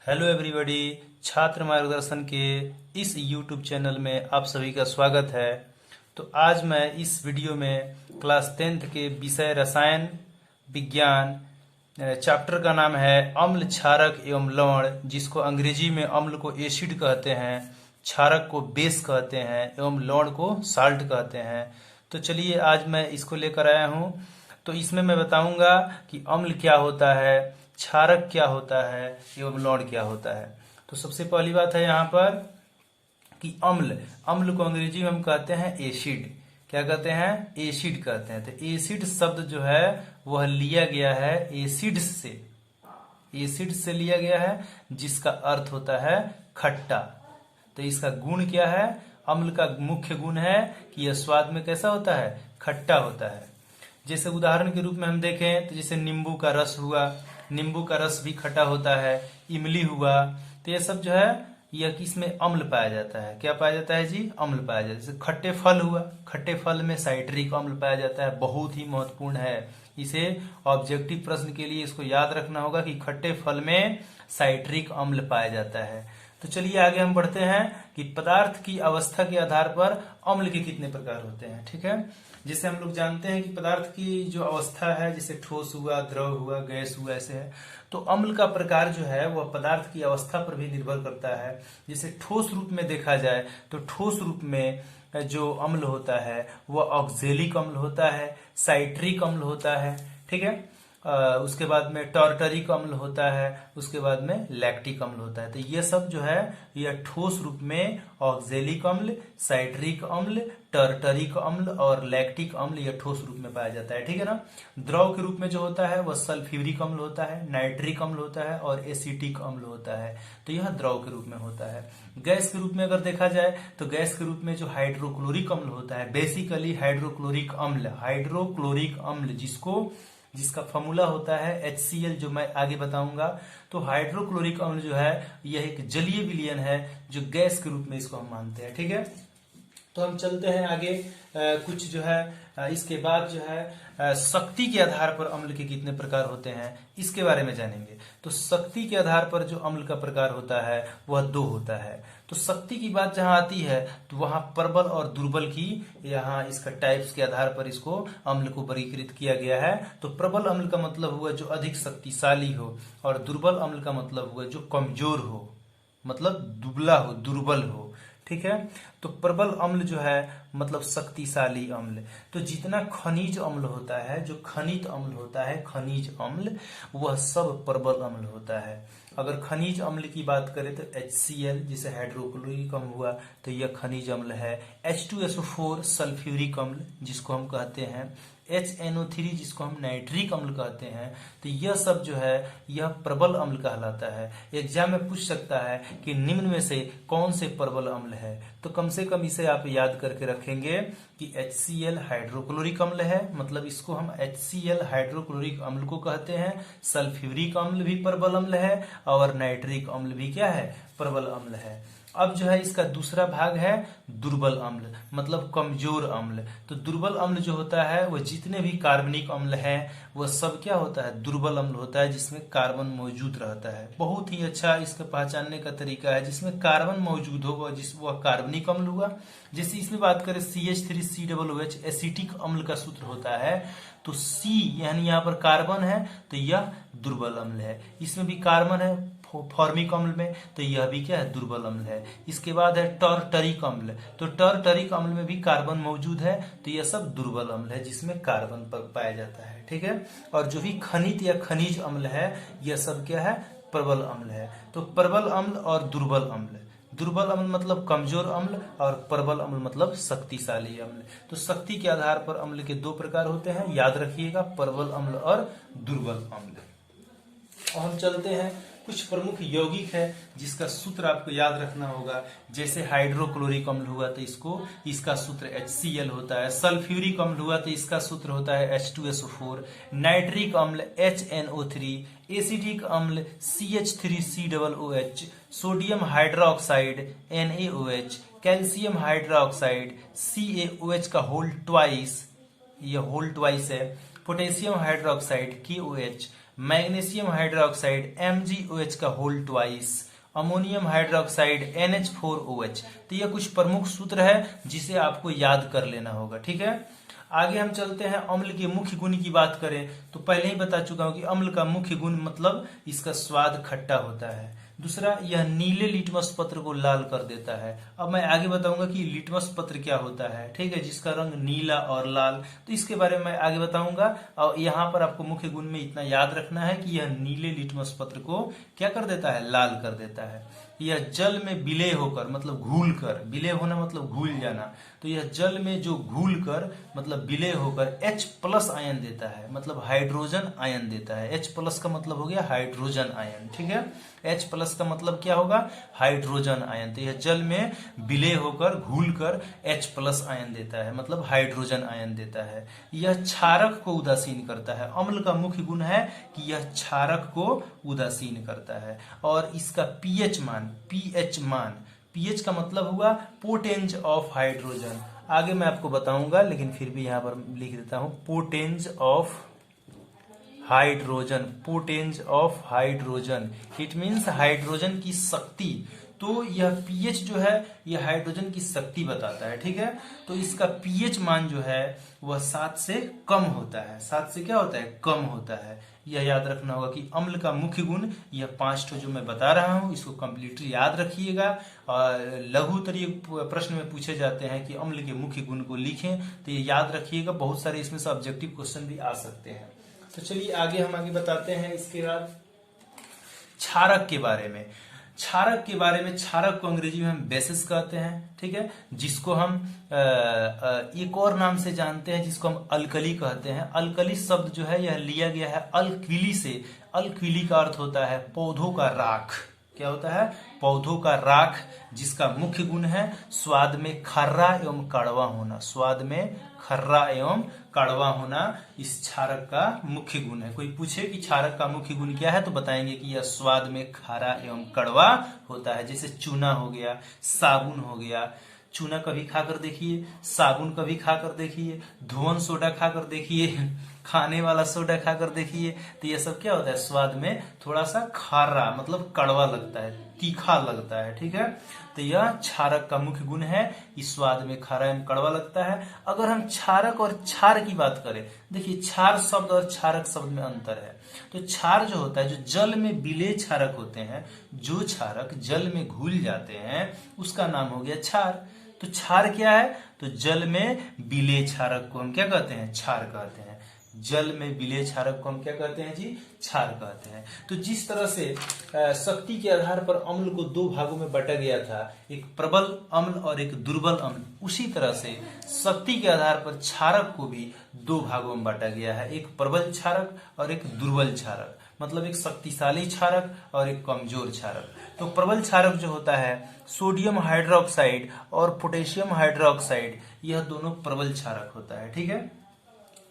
Hello everybody. छात्र मार्गदर्शन के इस यूट्यूब चैनल में आप सभी का स्वागत है। तो आज मैं इस वीडियो में क्लास 10th के विषय रसायन विज्ञान चैप्टर का नाम है अम्ल, क्षारक एवं लवण, जिसको अंग्रेजी में अम्ल को एसिड कहते हैं, क्षारक को बेस कहते हैं एवं लवण को साल्ट कहते हैं। तो चलिए आज मैं इसको लेकर आया हूँ। तो इसमें मैं बताऊंगा कि अम्ल क्या होता है, क्षारक क्या होता है एवं लवण क्या होता है। तो सबसे पहली बात है यहाँ पर कि अम्ल, अम्ल को अंग्रेजी में हम कहते हैं एसिड। क्या कहते हैं? एसिड कहते हैं। तो एसिड शब्द जो है वह लिया गया है एसिड्स से, एसिड से लिया गया है, जिसका अर्थ होता है खट्टा। तो इसका गुण क्या है? अम्ल का मुख्य गुण है कि यह स्वाद में कैसा होता है? खट्टा होता है। जैसे उदाहरण के रूप में हम देखें तो जैसे नींबू का रस हुआ, नींबू का रस भी खट्टा होता है। इमली हुआ, तो ये सब जो है यह किसमें अम्ल पाया जाता है? क्या पाया जाता है जी? अम्ल पाया जाता है। जैसे खट्टे फल हुआ, खट्टे फल में साइट्रिक अम्ल पाया जाता है, बहुत ही महत्वपूर्ण है। इसे ऑब्जेक्टिव प्रश्न के लिए इसको याद रखना होगा कि खट्टे फल में साइट्रिक अम्ल पाया जाता है। तो चलिए आगे हम बढ़ते हैं कि पदार्थ की अवस्था के आधार पर अम्ल के कितने प्रकार होते हैं। ठीक है, जैसे हम लोग जानते हैं कि पदार्थ की जो अवस्था है, जैसे ठोस हुआ, द्रव हुआ, गैस हुआ, ऐसे है। तो अम्ल का प्रकार जो है वह पदार्थ की अवस्था पर भी निर्भर करता है। जैसे ठोस रूप में देखा जाए तो ठोस रूप में जो अम्ल होता है वह ऑक्जेलिक अम्ल होता है, साइट्रिक अम्ल होता है। ठीक है, उसके बाद में टॉर्टरिक अम्ल होता है, उसके बाद में लैक्टिक अम्ल होता है। तो ये सब जो है यह ठोस रूप में ऑक्जेलिक अम्ल, साइट्रिक अम्ल, टर्टरिक अम्ल और लैक्टिक अम्ल यह ठोस रूप में पाया जाता है। ठीक है ना। द्रव के रूप में जो होता है वह सल्फ्यूरिक अम्ल होता है, नाइट्रिक अम्ल होता है और एसिटिक अम्ल होता है। तो यह द्रव के रूप में होता है। गैस के रूप में अगर देखा जाए तो गैस के रूप में जो हाइड्रोक्लोरिक अम्ल होता है, बेसिकली हाइड्रोक्लोरिक अम्ल, हाइड्रोक्लोरिक अम्ल जिसका फॉर्मूला होता है HCl, जो मैं आगे बताऊंगा। तो हाइड्रोक्लोरिक अम्ल जो है यह एक जलीय विलयन है जो गैस के रूप में इसको हम मानते हैं। ठीक है, तो हम चलते हैं आगे। कुछ जो है इसके बाद जो है शक्ति के आधार पर अम्ल के कितने प्रकार होते हैं इसके बारे में जानेंगे। तो शक्ति के आधार पर जो अम्ल का प्रकार होता है वह दो होता है। तो शक्ति की बात जहां आती है तो वहां प्रबल और दुर्बल की, यहाँ इसका टाइप्स के आधार पर इसको अम्ल को वर्गीकृत किया गया है। तो प्रबल अम्ल का मतलब हुआ जो अधिक शक्तिशाली हो, और दुर्बल अम्ल का मतलब हुआ जो कमजोर हो, मतलब दुबला हो, दुर्बल हो। ठीक है, तो प्रबल अम्ल जो है मतलब शक्तिशाली अम्ल। तो जितना खनिज अम्ल होता है, जो खनिज अम्ल होता है, खनिज अम्ल, वह सब प्रबल अम्ल होता है। अगर खनिज अम्ल की बात करें तो HCl, जिसे हाइड्रोक्लोरिक अम्ल हुआ, तो यह खनिज अम्ल है। H2SO4 सल्फ्यूरिक अम्ल, जिसको हम कहते हैं, HNO3 जिसको हम नाइट्रिक अम्ल कहते हैं। तो यह सब जो है यह प्रबल अम्ल कहलाता है। एग्जाम में पूछ सकता है कि निम्न में से कौन से प्रबल अम्ल है, तो कम से कम इसे आप याद करके रखेंगे कि HCl हाइड्रोक्लोरिक अम्ल है, मतलब इसको हम HCl हाइड्रोक्लोरिक अम्ल को कहते हैं। सल्फ्यूरिक अम्ल भी प्रबल अम्ल है और नाइट्रिक अम्ल भी क्या है? प्रबल अम्ल है। अब जो है इसका दूसरा भाग है दुर्बल अम्ल, मतलब कमजोर अम्ल। तो दुर्बल अम्ल जो होता है वह जितने भी कार्बनिक अम्ल हैं वह सब क्या होता है? दुर्बल अम्ल होता है, जिसमें कार्बन मौजूद रहता है। बहुत ही अच्छा इसका पहचानने का तरीका है, जिसमें कार्बन मौजूद हो वह कार्बनिक अम्ल हुआ। जैसे इसमें बात करें CH3COOH, एसिटिक अम्ल का सूत्र होता है। तो C यानी यहाँ पर कार्बन है तो यह दुर्बल अम्ल है। इसमें भी कार्बन है फॉर्मिक अम्ल में, तो यह भी क्या है? दुर्बल अम्ल है। इसके बाद है टर्टरिक अम्ल। तो टर्टरिक अम्ल में भी कार्बन मौजूद है, तो यह सब दुर्बल अम्ल है जिसमें कार्बन पाया जाता है। ठीक है, और जो भी खनिज या खनिज अम्ल है यह सब क्या है? प्रबल अम्ल है। तो प्रबल अम्ल और दुर्बल अम्ल, दुर्बल अम्ल मतलब कमजोर अम्ल और प्रबल अम्ल मतलब शक्तिशाली अम्ल। तो शक्ति के आधार पर अम्ल के दो प्रकार होते हैं, याद रखिएगा, प्रबल अम्ल और दुर्बल अम्ल। और हम चलते हैं कुछ प्रमुख यौगिक है जिसका सूत्र आपको याद रखना होगा। जैसे हाइड्रोक्लोरिक अम्ल हुआ तो इसका सूत्र HCl होता है। सल्फ्यूरिक अम्ल हुआ तो इसका सूत्र होता है H2SO4। नाइट्रिक अम्ल HNO3। एसिडिक अम्ल CH3COOH। Sodium hydroxide NaOH। Calcium hydroxide CaOH का होल ट्वाइस, यह होल ट्वाइस है। Potassium hydroxide KOH। Magnesium hydroxide MgOH का whole twice, ammonium hydroxide NH4OH। तो यह कुछ प्रमुख सूत्र है जिसे आपको याद कर लेना होगा, ठीक है। आगे हम चलते हैं, अम्ल के मुख्य गुण की बात करें तो पहले ही बता चुका हूं कि अम्ल का मुख्य गुण मतलब इसका स्वाद खट्टा होता है। दूसरा, यह नीले लिटमस पत्र को लाल कर देता है। अब मैं आगे बताऊंगा कि लिटमस पत्र क्या होता है, ठीक है, जिसका रंग नीला और लाल, तो इसके बारे में मैं आगे बताऊंगा। और यहाँ पर आपको मुख्य गुण में इतना याद रखना है कि यह नीले लिटमस पत्र को क्या कर देता है, लाल कर देता है। यह जल में विलय होकर, मतलब घुल कर, विलय होना मतलब घुल जाना, तो यह जल में जो घुल कर मतलब विलय होकर H+ आयन देता है, मतलब हाइड्रोजन आयन देता है। H+ का मतलब हो गया हाइड्रोजन आयन, ठीक है। H+ का मतलब क्या होगा, हाइड्रोजन आयन। तो यह जल में विलय होकर घुल कर H+ आयन देता है, मतलब हाइड्रोजन आयन देता है। यह क्षारक को उदासीन करता है। अम्ल का मुख्य गुण है कि यह क्षारक को उदासीन करता है। और इसका pH मान, pH का मतलब हुआ पोटेंज ऑफ हाइड्रोजन। आगे मैं आपको बताऊंगा, लेकिन फिर भी यहां पर लिख देता हूं, potenz of hydrogen. Potenz of hydrogen it means hydrogen की शक्ति। तो यह pH जो है यह हाइड्रोजन की शक्ति बताता है, ठीक है। तो इसका pH मान जो है वह 7 से कम होता है। 7 से क्या होता है, कम होता है। यह याद रखना होगा कि अम्ल का मुख्य गुण यह 5 ठो जो मैं बता रहा हूं, इसको कंप्लीटली याद रखिएगा। और लघु उत्तरीय प्रश्न में पूछे जाते हैं कि अम्ल के मुख्य गुण को लिखें, तो ये याद रखिएगा। बहुत सारे इसमें से ऑब्जेक्टिव क्वेश्चन भी आ सकते हैं। तो चलिए हम आगे बताते हैं। इसके बाद क्षारक के बारे में। क्षारक के बारे में, क्षारक को अंग्रेजी में हम बेसिस कहते हैं, ठीक है, जिसको हम एक और नाम से जानते हैं, जिसको हम अल्कली कहते हैं। अल्कली शब्द जो है यह लिया गया है अल्क्विली से। अल्क्विली का अर्थ होता है पौधों का राख। क्या होता है, पौधों का राख, जिसका मुख्य गुण है स्वाद में खर्रा एवं कड़वा होना। स्वाद में खर्रा एवं कड़वा होना इस क्षारक का मुख्य गुण है। कोई पूछे कि क्षारक का मुख्य गुण क्या है, तो बताएंगे कि यह स्वाद में खारा एवं कड़वा होता है। जैसे चूना हो गया, साबुन हो गया। चूना कभी खाकर देखिए, साबुन कभी खाकर देखिए, धुआं सोडा खाकर देखिए, खाने वाला सोडा खाकर देखिए। तो ये सब क्या होता है, स्वाद में थोड़ा सा खारा मतलब कड़वा लगता है, तीखा लगता है, ठीक है। तो यह क्षारक का मुख्य गुण है, इस स्वाद में खारा एवं कड़वा लगता है। अगर हम क्षारक और क्षार की बात करें, देखिए क्षार शब्द और क्षारक शब्द में अंतर है। तो क्षार जो होता है, जो जल में विलय क्षारक होते हैं, जो क्षारक जल में घुल जाते हैं, उसका नाम हो गया क्षार। तो क्षार क्या है, तो जल में विलय क्षारक को हम क्या कहते हैं, क्षार कहते हैं। जल में विलय क्षारक को हम क्या कहते हैं जी, क्षार कहते हैं। तो जिस तरह से शक्ति के आधार पर अम्ल को 2 भागों में बांटा गया था, एक प्रबल अम्ल और एक दुर्बल अम्ल, उसी तरह से शक्ति के आधार पर क्षारक को भी 2 भागों में बांटा गया है, एक प्रबल क्षारक और एक दुर्बल क्षारक। मतलब एक शक्तिशाली क्षारक और एक कमजोर क्षारक। तो प्रबल क्षारक जो होता है, सोडियम हाइड्रोक्साइड और पोटेशियम हाइड्रोक्साइड, यह दोनों प्रबल क्षारक होता है, ठीक है।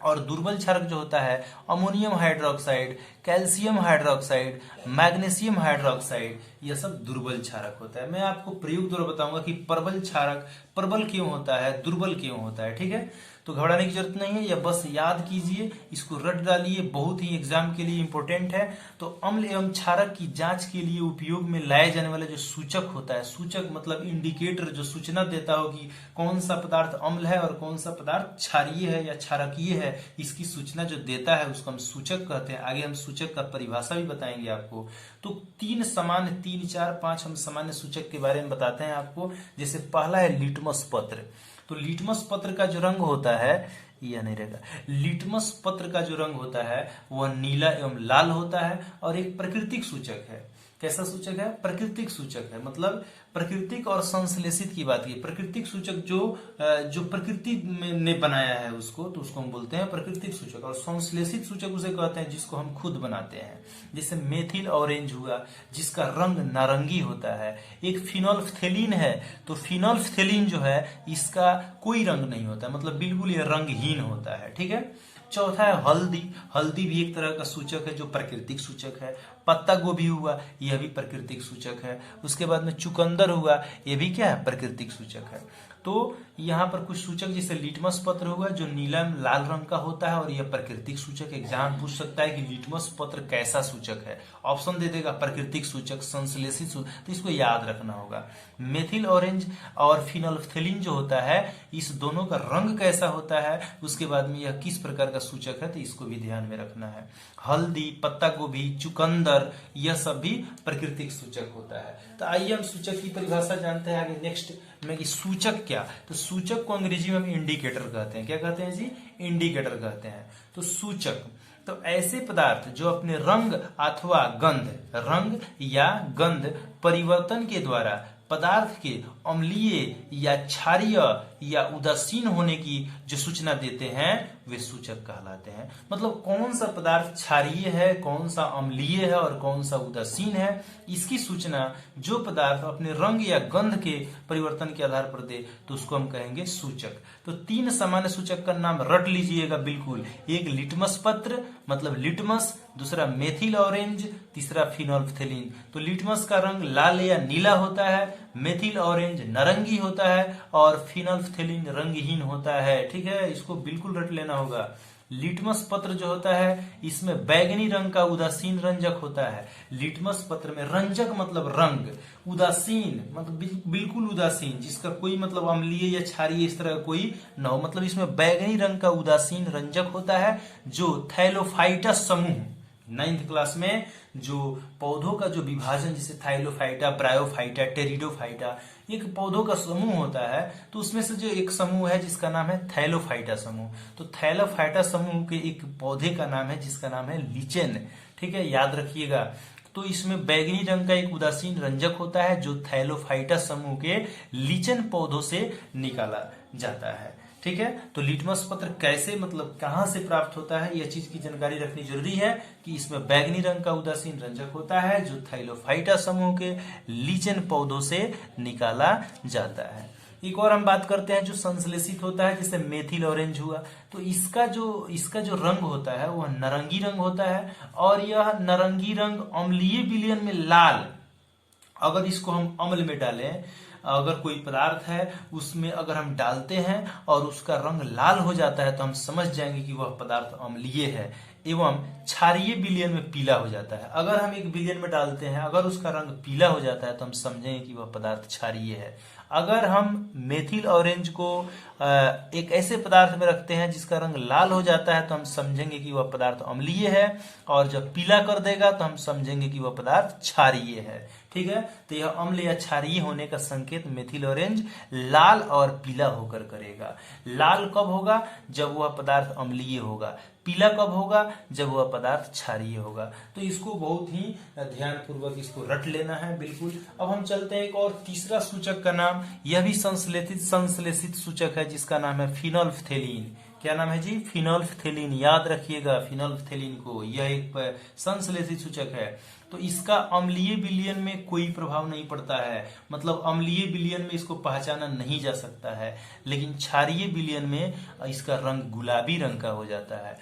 और दुर्बल क्षारक जो होता है, ammonium hydroxide, calcium hydroxide, magnesium hydroxide, यह सब दुर्बल क्षारक होता है। मैं आपको प्रयोग द्वारा बताऊंगा कि प्रबल क्षारक प्रबल क्यों होता है, दुर्बल क्यों होता है, ठीक है। तो घबराने की जरूरत नहीं है, यह बस याद कीजिए, इसको रट डालिए, बहुत ही एग्जाम के लिए इंपॉर्टेंट है। तो अम्ल एवं क्षारक की जांच के लिए उपयोग में लाए जाने वाला जो सूचक होता है, सूचक मतलब इंडिकेटर, जो सूचना देता हो कि कौन सा पदार्थ अम्ल है और कौन सा पदार्थ क्षारीय है या क्षारकीय है, इसकी सूचना जो देता है उसको हम सूचक कहते हैं। आगे हम सूचक का परिभाषा भी बताएंगे आपको। तो 3 सामान्य, 3, 4, 5 हम सामान्य सूचक के बारे में बताते हैं आपको। जैसे पहला है लिटमस पत्र। तो लिटमस पत्र का जो रंग होता है, यह नहीं रहेगा, लिटमस पत्र का जो रंग होता है वह नीला एवं लाल होता है और एक प्राकृतिक सूचक है। कैसा सूचक है, प्राकृतिक सूचक है। मतलब प्राकृतिक और संश्लेषित की बात की, प्राकृतिक सूचक जो प्रकृति ने बनाया है उसको, तो उसको हम बोलते हैं प्राकृतिक सूचक। और संश्लेषित सूचक उसे कहते हैं जिसको हम खुद बनाते हैं। जैसे मेथिल ऑरेंज हुआ, जिसका रंग नारंगी होता है। एक फिनोल्फ्थेलिन है, तो फिनोल्फ्थेलिन जो है इसका कोई रंग नहीं होता, मतलब बिल्कुल ये रंगहीन होता है, ठीक है। चौथा है हल्दी। हल्दी भी एक तरह का सूचक है जो प्राकृतिक सूचक है। पत्ता गोभी हुआ, यह भी प्राकृतिक सूचक है। उसके बाद में चुकंदर हुआ, यह भी क्या है, प्राकृतिक सूचक है। तो यहाँ पर कुछ सूचक जैसे लिटमस पत्र हुआ जो नीला लाल रंग का होता है और यह प्राकृतिक सूचक। एग्जाम पूछ सकता है कि लिटमस पत्र कैसा सूचक है, ऑप्शन दे देगा प्राकृतिक सूचक, संश्लेषित सूचक, तो इसको याद रखना होगा। मेथिल ऑरेंज और फिनोल्फ्थेलिन जो होता है, इस दोनों का रंग कैसा होता है, उसके बाद में यह किस प्रकार का सूचक है, तो इसको भी ध्यान में रखना है। हल्दी, पत्ता गोभी, चुकंदर, यह सब भी प्राकृतिक सूचक होता है। तो आइए हम सूचक की परिभाषा जानते हैं आगे नेक्स्ट में कि सूचक क्या। तो सूचक को अंग्रेजी में हम इंडिकेटर कहते हैं। क्या कहते हैं जी, इंडिकेटर कहते हैं। तो सूचक तो ऐसे पदार्थ जो अपने रंग अथवा रंग या गंध परिवर्तन के द्वारा पदार्थ के अम्लीय या क्षारीय या उदासीन होने की जो सूचना देते हैं वे सूचक कहलाते हैं। मतलब कौन सा पदार्थ क्षारीय है, कौन सा अम्लीय है और कौन सा उदासीन है, इसकी सूचना जो पदार्थ अपने रंग या गंध के परिवर्तन के आधार पर दे तो उसको हम कहेंगे सूचक। तो 3 सामान्य सूचक का नाम रट लीजिएगा बिल्कुल। एक लिटमस पत्र मतलब लिटमस, दूसरा मेथिल ऑरेंज, तीसरा फिनोल्फ्थेलिन। तो लिटमस का रंग लाल या नीला होता है, मेथिल ऑरेंज नारंगी होता है और फिनोल्फ्थेलिन रंगहीन होता है। ठीक है, इसको बिल्कुल रट लेना होगा। लिटमस पत्र जो होता है इसमें बैगनी रंग का उदासीन रंजक होता है। लिटमस पत्र में रंजक मतलब रंग, उदासीन मतलब बिल्कुल उदासीन, जिसका कोई मतलब अम्लीय या क्षारीय इस तरह कोई न हो, मतलब इसमें बैगनी रंग का उदासीन रंजक होता है जो थैलोफाइटस समूह 9th क्लास में जो पौधों का जो विभाजन जैसे थाइलोफाइटा, ब्रायोफाइटा, टेरिडोफाइटा, एक पौधों का समूह होता है, तो उसमें से जो एक समूह है जिसका नाम है थैलोफाइटा समूह। तो थैलोफाइटा समूह के एक पौधे का नाम है जिसका नाम है लीचेन। ठीक है, याद रखिएगा। तो इसमें बैगनी रंग का एक उदासीन रंजक होता है जो थैलोफाइटा समूह के लीचेन पौधों से निकाला जाता है। ठीक है, तो लिटमस पत्र कैसे मतलब कहां से प्राप्त होता है, यह चीज की जानकारी रखनी जरूरी है कि इसमें बैगनी रंग का उदासीन रंजक होता है जो थैलोफाइटा समूह के लीचेन पौधों से निकाला जाता है। एक और हम बात करते हैं जो संश्लेषित होता है, जैसे मेथिल ऑरेंज हुआ, तो इसका जो रंग होता है वह नारंगी रंग होता है और यह नारंगी रंग अम्लीय विलयन में लाल, अगर इसको हम अम्ल में डालें, अगर कोई पदार्थ है उसमें अगर हम डालते हैं और उसका रंग लाल हो जाता है तो हम समझ जाएंगे कि वह पदार्थ अम्लीय है, एवं क्षारीय विलयन में पीला हो जाता है। अगर हम एक विलयन में डालते हैं, अगर उसका रंग पीला हो जाता है तो हम समझेंगे कि वह पदार्थ क्षारीय है। अगर हम मेथिल ऑरेंज को एक ऐसे पदार्थ में रखते हैं जिसका रंग लाल हो जाता है तो हम समझेंगे कि वह पदार्थ अम्लीय है, और जब पीला कर देगा तो हम समझेंगे कि वह पदार्थ क्षारीय है। ठीक है, तो यह अम्ल या क्षारीय होने का संकेत मेथिल ऑरेंज लाल और पीला होकर करेगा। लाल कब होगा, जब वह पदार्थ अम्लीय होगा। पीला कब होगा, जब वह पदार्थ क्षारीय होगा। तो इसको बहुत ही ध्यान पूर्वक इसको रट लेना है बिल्कुल। अब हम चलते हैं एक और तीसरा सूचक का नाम, यह भी संश्लेषित सूचक है जिसका नाम है फिनोल्फ्थेलिन। क्या नाम है जी, फिनोल्फ्थेलिन। याद रखिएगा फिनोल्फ्थेलिन को, यह एक संश्लेषित सूचक है। तो इसका अम्लीय विलयन में कोई प्रभाव नहीं पड़ता है, मतलब अम्लीय विलयन में इसको पहचाना नहीं जा सकता है, लेकिन क्षारीय विलयन में इसका रंग गुलाबी रंग का हो जाता है।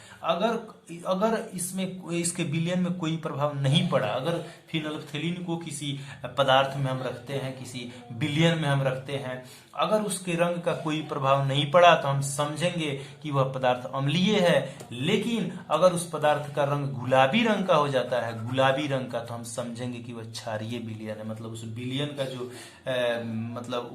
अगर इसमें इसके विलयन में कोई प्रभाव नहीं पड़ा, अगर फिनोल्फ्थेलिन को किसी पदार्थ में हम रखते हैं, किसी विलयन में हम रखते हैं, अगर उसके रंग का कोई प्रभाव नहीं पड़ा तो हम समझेंगे कि वह पदार्थ अम्लीय है। लेकिन अगर उस पदार्थ का रंग गुलाबी रंग का हो जाता है, गुलाबी रंग का, तो हम समझेंगे कि वह क्षारीय विलयन है। मतलब उस विलयन का जो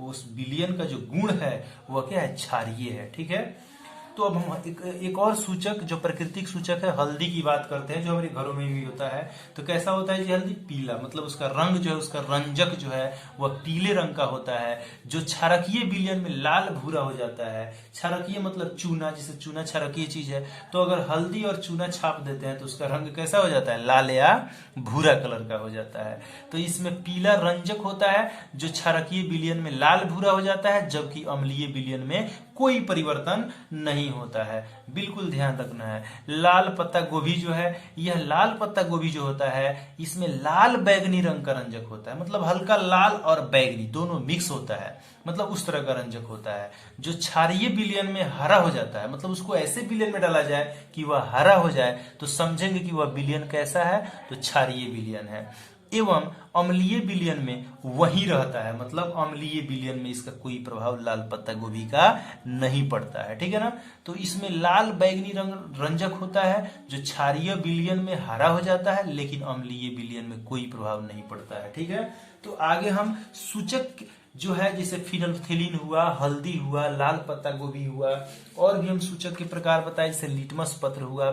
उस विलयन का जो गुण है वह क्या है, क्षारीय है। ठीक है, तो अब हम एक और सूचक जो प्राकृतिक सूचक है हल्दी की बात करते हैं, जो हमारे घरों में भी होता है। तो कैसा होता है जी हल्दी, पीला, मतलब उसका रंग जो है, उसका रंजक जो है वह पीले रंग का होता है, जो क्षारकीय विलयन में लाल भूरा हो जाता है। क्षारकीय मतलब चूना, जैसे चूना क्षारकीय चीज है, तो अगर हल्दी और चूना छाप देते हैं तो उसका रंग कैसा हो जाता है, लाल या भूरा कलर का हो जाता है। तो इसमें पीला रंजक होता है जो क्षारकीय विलयन में लाल भूरा हो जाता है, जबकि अम्लीय विलयन में कोई परिवर्तन नहीं होता है। बिल्कुल ध्यान रखना है। लाल पत्ता गोभी जो है, यह लाल पत्ता गोभी जो होता है इसमें लाल बैगनी रंग का रंजक होता है, मतलब हल्का लाल और बैगनी दोनों मिक्स होता है, मतलब उस तरह का रंजक होता है। जो क्षारीय विलयन में हरा हो जाता है, मतलब उसको ऐसे विलयन में डाला जाए कि वह हरा हो जाए तो समझेंगे कि वह विलयन कैसा है, तो क्षारीय विलयन है। एवं अम्लीय विलयन में वही रहता है, मतलब अम्लीय विलयन में इसका कोई प्रभाव लाल पत्ता गोभी का नहीं पड़ता है। ठीक है ना। तो इसमें लाल बैगनी रंग रंजक होता है जो क्षारीय विलयन में हरा हो जाता है, लेकिन अम्लीय विलयन में कोई प्रभाव नहीं पड़ता है। ठीक है। तो आगे हम सूचक जो है, जैसे फिनोल्फथालीन हुआ, हल्दी हुआ, लाल पत्ता गोभी हुआ, और भी हम सूचक के प्रकार बताए, जैसे लिटमस पत्र हुआ,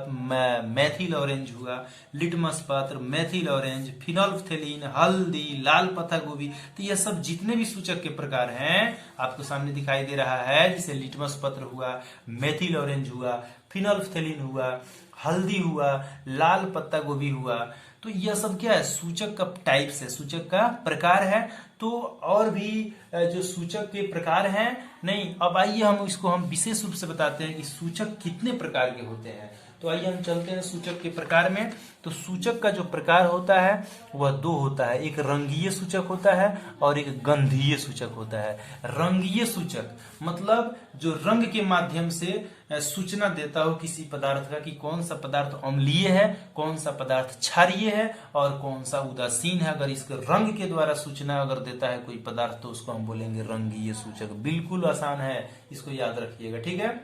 मैथिल ऑरेंज हुआ, लिटमस पत्र, मैथिल ऑरेंज, फिनोल्फथालीन, हल्दी, लाल पत्ता गोभी। तो यह सब जितने भी सूचक के प्रकार हैं आपको सामने दिखाई दे रहा है, जैसे लिटमस पत्र हुआ, मैथिल ऑरेंज हुआ, फिनोल्फथालीन हुआ, हल्दी हुआ, लाल पत्ता गोभी हुआ। तो यह सब क्या है, सूचक का टाइप्स है, सूचक का प्रकार है। तो और भी जो सूचक के प्रकार हैं, नहीं, अब आइए हम इसको हम विशेष रूप से बताते हैं कि सूचक कितने प्रकार के होते हैं। तो आइए हम चलते हैं सूचक के प्रकार में। तो सूचक का जो प्रकार होता है वह दो होता है, एक रंगीय सूचक होता है और एक गंधीय सूचक होता है। रंगीय सूचक मतलब जो रंग के माध्यम से सूचना देता हो किसी पदार्थ का कि कौन सा पदार्थ अम्लीय है, कौन सा पदार्थ क्षारीय है और कौन सा उदासीन है। अगर इसके रंग के द्वारा सूचना अगर देता है कोई पदार्थ तो उसको हम बोलेंगे रंगीय सूचक। बिल्कुल आसान है, इसको याद रखिएगा। ठीक है।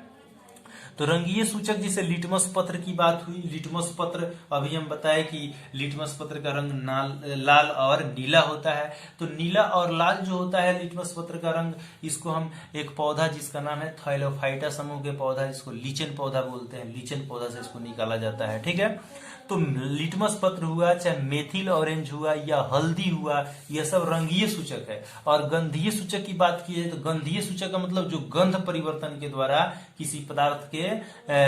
तो रंगीय सूचक जैसे लिटमस पत्र की बात हुई, लिटमस पत्र अभी हम बताए कि लिटमस पत्र का रंग लाल और नीला होता है। तो नीला और लाल जो होता है लिटमस पत्र का रंग, इसको हम एक पौधा जिसका नाम है थाइलोफाइटा समूह के पौधा, जिसको लीचन पौधा बोलते हैं, लीचन पौधा से इसको निकाला जाता है। ठीक है। तो लिटमस पत्र हुआ, चाहे मेथिल ऑरेंज हुआ या हल्दी हुआ, यह सब रंगीय सूचक है। और गंधीय सूचक की बात की जाए तो गंधीय सूचक का मतलब जो गंध परिवर्तन के द्वारा किसी पदार्थ के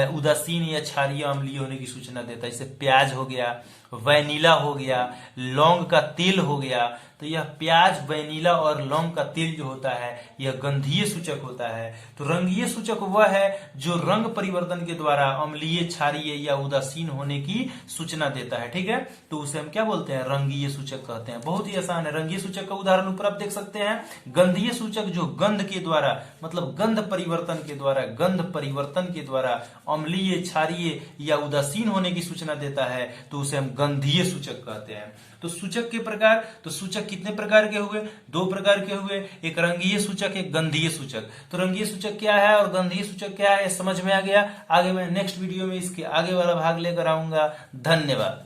उदासीन या क्षारीय अम्लीय होने की सूचना देता है। जैसे प्याज हो गया, वैनिला हो गया, लौंग का तेल हो गया। तो यह प्याज, वैनिला और लौंग का तेल जो होता है यह गंधीय सूचक होता है। तो रंगीय सूचक वह है जो रंग परिवर्तन के द्वारा अम्लीय, क्षारीय या उदासीन होने की सूचना देता है। ठीक है। तो उसे हम क्या बोलते हैं, रंगीय सूचक कहते हैं। बहुत ही आसान है। रंगीय सूचक का उदाहरण ऊपर आप देख सकते हैं। गंधीय सूचक जो गंध के द्वारा, मतलब गंध परिवर्तन के द्वारा अम्लीय, क्षारीय या उदासीन होने की सूचना देता है, तो उसे हम गंधीय सूचक कहते हैं। तो सूचक के प्रकार, तो सूचक कितने प्रकार के हुए, दो प्रकार के हुए, एक रंगीय सूचक, एक गंधीय सूचक। तो रंगीय सूचक क्या है और गंधीय सूचक क्या है समझ में आ गया। आगे मैं नेक्स्ट वीडियो में इसके आगे वाला भाग लेकर आऊंगा। धन्यवाद।